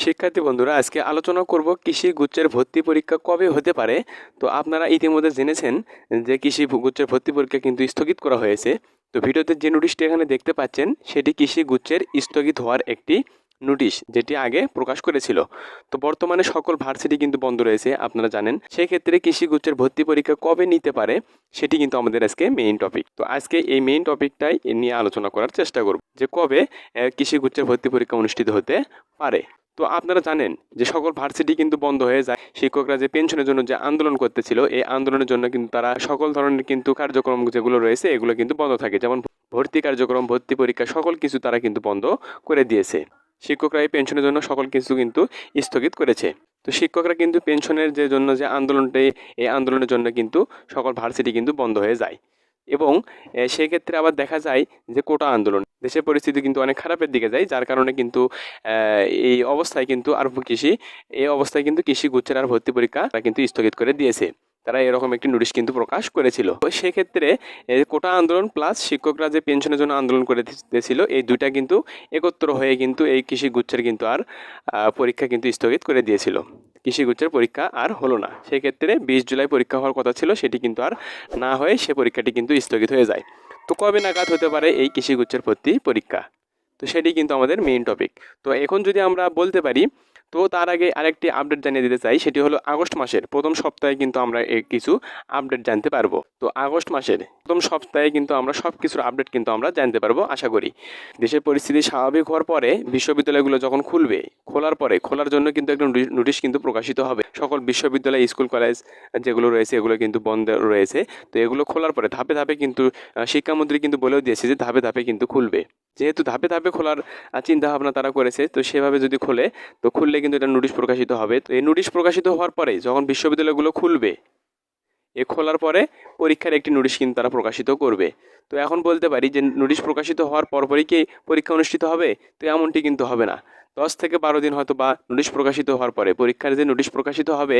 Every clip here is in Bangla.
শিক্ষার্থী বন্ধুরা, আজকে আলোচনা করব কৃষি গুচ্ছের ভর্তি পরীক্ষা কবে হতে পারে। তো আপনারা ইতিমধ্যে জেনেছেন যে কৃষি গুচ্ছের ভর্তি পরীক্ষা কিন্তু স্থগিত করা হয়েছে। তো ভিডিওতে যে নোটিশটি এখানে দেখতে পাচ্ছেন সেটি কৃষি গুচ্ছের স্থগিত হওয়ার একটি নোটিশ, যেটি আগে প্রকাশ করেছিল। তো বর্তমানে সকল ভার্সিটি কিন্তু বন্ধ রয়েছে, আপনারা জানেন। সেক্ষেত্রে কৃষি গুচ্ছের ভর্তি পরীক্ষা কবে নিতে পারে সেটি কিন্তু আমাদের আজকে মেইন টপিক। তো আজকে এই মেইন টপিকটাই নিয়ে আলোচনা করার চেষ্টা করব যে কবে কৃষি গুচ্ছের ভর্তি পরীক্ষা অনুষ্ঠিত হতে পারে। তো আপনারা জানেন যে সকল ভার্সিটি কিন্তু বন্ধ হয়ে যায়। শিক্ষকরা যে পেনশনের জন্য যে আন্দোলন করতেছিল, এই আন্দোলনের জন্য কিন্তু তারা সকল ধরনের কিন্তু কার্যক্রম যেগুলো রয়েছে এগুলো কিন্তু বন্ধ থাকে, যেমন ভর্তি কার্যক্রম, ভর্তি পরীক্ষা, সকল কিছু তারা কিন্তু বন্ধ করে দিয়েছে। শিক্ষকরা এই পেনশনের জন্য সকল কিছু কিন্তু স্থগিত করেছে। তো শিক্ষকরা কিন্তু পেনশনের যে জন্য যে আন্দোলনটি, এই আন্দোলনের জন্য কিন্তু সকল ভার্সিটি কিন্তু বন্ধ হয়ে যায়। এবং সেক্ষেত্রে আবার দেখা যায় যে কোটা আন্দোলন, দেশের পরিস্থিতি কিন্তু অনেক খারাপের দিকে যায়, যার কারণে কিন্তু এই অবস্থায় কিন্তু এই অবস্থায় কিন্তু কৃষি গুচ্ছের আর ভর্তি পরীক্ষা তারা কিন্তু স্থগিত করে দিয়েছে। তারা এরকম একটি নোটিশ কিন্তু প্রকাশ করেছিল। তো সেক্ষেত্রে কোটা আন্দোলন প্লাস শিক্ষকরা যে পেনশনের জন্য আন্দোলন করে দিয়েছিল, এই দুইটা কিন্তু একত্র হয়ে কিন্তু এই কৃষি গুচ্ছের কিন্তু আর পরীক্ষা কিন্তু স্থগিত করে দিয়েছিল। কৃষি গুচ্ছের পরীক্ষা আর হলো না। সেক্ষেত্রে 20 জুলাই পরীক্ষা হওয়ার কথা ছিল, সেটি কিন্তু আর না হয়ে সে পরীক্ষাটি কিন্তু স্থগিত হয়ে যায়। তো কবে নাগাদ হতে পারে এই কৃষি গুচ্ছের ভর্তি পরীক্ষা, তো সেটি কিন্তু আমাদের মেইন টপিক। তো এখন যদি আমরা বলতে পারি, তো তার আগে আরেকটি আপডেট জানিয়ে দিতে চাই, সেটি হলো আগস্ট মাসের প্রথম সপ্তাহে কিন্তু আমরা কিছু আপডেট জানতে পারবো। তো আগস্ট মাসের প্রথম সপ্তাহে কিন্তু আমরা সব কিছুর আপডেট কিন্তু আমরা জানতে পারবো আশা করি। দেশের পরিস্থিতি স্বাভাবিক হওয়ার পরে বিশ্ববিদ্যালয়গুলো যখন খুলবে, খোলার জন্য কিন্তু একটা নোটিশ কিন্তু প্রকাশিত হবে। সকল বিশ্ববিদ্যালয়, স্কুল, কলেজ যেগুলো রয়েছে এগুলো কিন্তু বন্ধ রয়েছে। তো এগুলো খোলার পরে ধাপে ধাপে কিন্তু শিক্ষামন্ত্রী কিন্তু বলেও দিয়েছে যে ধাপে ধাপে কিন্তু খুলবে। যেহেতু ধাপে ধাপে খোলার চিন্তা ভাবনা তারা করেছে, তো সেভাবে যদি খোলে, তো খুললে কিন্তু এটা নোটিশ প্রকাশিত হবে। তো এই নোটিশ প্রকাশিত হওয়ার পরে যখন বিশ্ববিদ্যালয়গুলো খুলবে, খোলার পরে পরীক্ষার একটি নোটিশ কিন্তু তারা প্রকাশিত করবে। তো এখন বলতে পারি যে নোটিশ প্রকাশিত হওয়ার পরপরই কি পরীক্ষা অনুষ্ঠিত হবে? তো এমনটি কিন্তু হবে না। 10 থেকে 12 দিন হয়তো বা নোটিশ প্রকাশিত হওয়ার পরে, পরীক্ষার যে নোটিশ প্রকাশিত হবে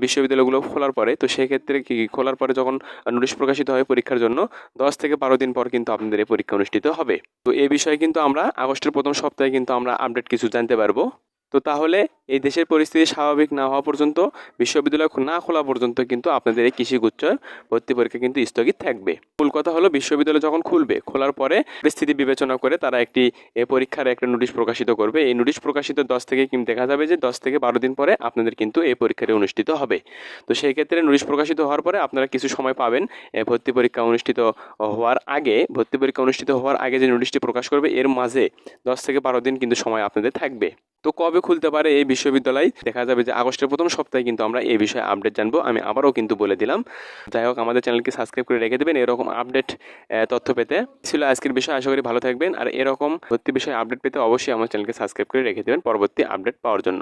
বিশ্ববিদ্যালয়গুলো খোলার পরে, তো সেক্ষেত্রে কি খোলার পরে যখন নোটিশ প্রকাশিত হয় পরীক্ষার জন্য, 10 থেকে 12 দিন পর কিন্তু আপনাদের এই পরীক্ষা অনুষ্ঠিত হবে। তো এই বিষয়ে কিন্তু আমরা আগস্টের প্রথম সপ্তাহে কিন্তু আমরা আপডেট কিছু জানতে পারবো। তো তাহলে এই দেশের পরিস্থিতি স্বাভাবিক না হওয়া পর্যন্ত, বিশ্ববিদ্যালয় না খোলা পর্যন্ত কিন্তু আপনাদের এই কৃষি গুচ্ছ ভর্তি পরীক্ষা কিন্তু স্থগিত থাকবে। মূল কথা হলো বিশ্ববিদ্যালয় যখন খুলবে, খোলার পরে পরিস্থিতি বিবেচনা করে তারা একটি পরীক্ষার একটা নোটিশ প্রকাশিত করবে। এই নোটিশ প্রকাশিত 10 থেকে কিন্তু দেখা যাবে যে 10 থেকে 12 দিন পরে আপনাদের কিন্তু এই পরীক্ষাটি অনুষ্ঠিত হবে। তো সেই ক্ষেত্রে নোটিশ প্রকাশিত হওয়ার পরে আপনারা কিছু সময় পাবেন ভর্তি পরীক্ষা অনুষ্ঠিত হওয়ার আগে যে নোটিশটি প্রকাশ করবে, এর মাঝে 10 থেকে 12 দিন কিন্তু সময় আপনাদের থাকবে। তো কবে খুলতে পারে এই বিশ্ববিদ্যালয়? দেখা যাবে যে আগস্টের প্রথম সপ্তাহে কিন্তু আমরা এই বিষয়ে আপডেট জানবো। আমি আবারও কিন্তু বলে দিলাম। যাই হোক, আমাদের চ্যানেলকে সাবস্ক্রাইব করে রেখে দেবেন এরকম আপডেট তথ্য পেতে। ছিল আজকের বিষয়, আশা করি ভালো থাকবেন। আর এরকম ভর্তি বিষয়ে আপডেট পেতে অবশ্যই আমার চ্যানেলকে সাবস্ক্রাইব করে রেখে দেবেন পরবর্তী আপডেট পাওয়ার জন্য।